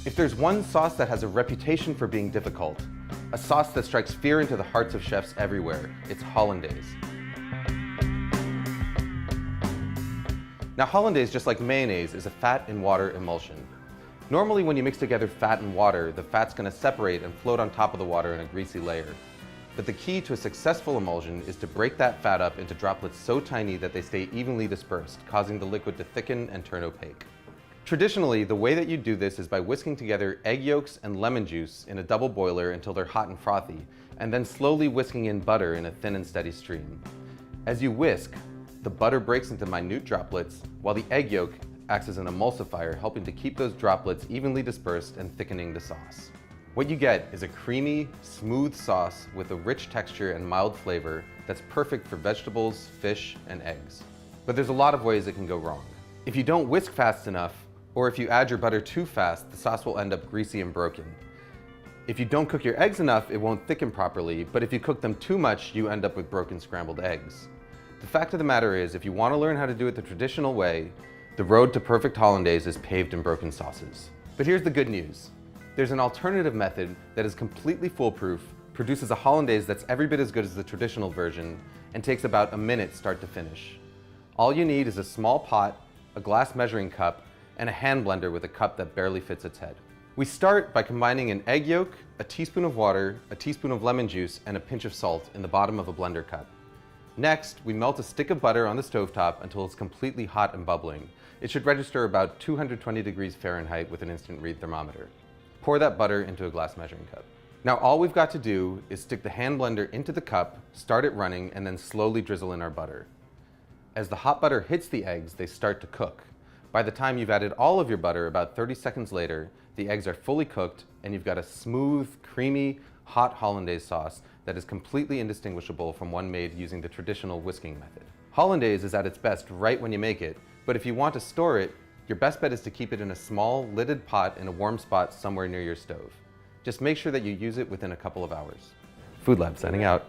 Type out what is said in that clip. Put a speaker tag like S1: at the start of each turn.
S1: If there's one sauce that has a reputation for being difficult, a sauce that strikes fear into the hearts of chefs everywhere, it's hollandaise. Now hollandaise, just like mayonnaise, is a fat and water emulsion. Normally when you mix together fat and water, the fat's going to separate and float on top of the water in a greasy layer. But the key to a successful emulsion is to break that fat up into droplets so tiny that they stay evenly dispersed, causing the liquid to thicken and turn opaque. Traditionally, the way that you do this is by whisking together egg yolks and lemon juice in a double boiler until they're hot and frothy, and then slowly whisking in butter in a thin and steady stream. As you whisk, the butter breaks into minute droplets, while the egg yolk acts as an emulsifier, helping to keep those droplets evenly dispersed and thickening the sauce. What you get is a creamy, smooth sauce with a rich texture and mild flavor that's perfect for vegetables, fish, and eggs. But there's a lot of ways it can go wrong. If you don't whisk fast enough, or if you add your butter too fast, the sauce will end up greasy and broken. If you don't cook your eggs enough, it won't thicken properly, but if you cook them too much, you end up with broken scrambled eggs. The fact of the matter is, if you want to learn how to do it the traditional way, the road to perfect hollandaise is paved in broken sauces. But here's the good news. There's an alternative method that is completely foolproof, produces a hollandaise that's every bit as good as the traditional version, and takes about a minute start to finish. All you need is a small pot, a glass measuring cup, and a hand blender with a cup that barely fits its head. We start by combining an egg yolk, a teaspoon of water, a teaspoon of lemon juice, and a pinch of salt in the bottom of a blender cup. Next, we melt a stick of butter on the stovetop until it's completely hot and bubbling. It should register about 220 degrees Fahrenheit with an instant read thermometer. Pour that butter into a glass measuring cup. Now all we've got to do is stick the hand blender into the cup, start it running, and then slowly drizzle in our butter. As the hot butter hits the eggs, they start to cook. By the time you've added all of your butter, about 30 seconds later, the eggs are fully cooked and you've got a smooth, creamy, hot hollandaise sauce that is completely indistinguishable from one made using the traditional whisking method. Hollandaise is at its best right when you make it, but if you want to store it, your best bet is to keep it in a small, lidded pot in a warm spot somewhere near your stove. Just make sure that you use it within a couple of hours. Food Lab signing out.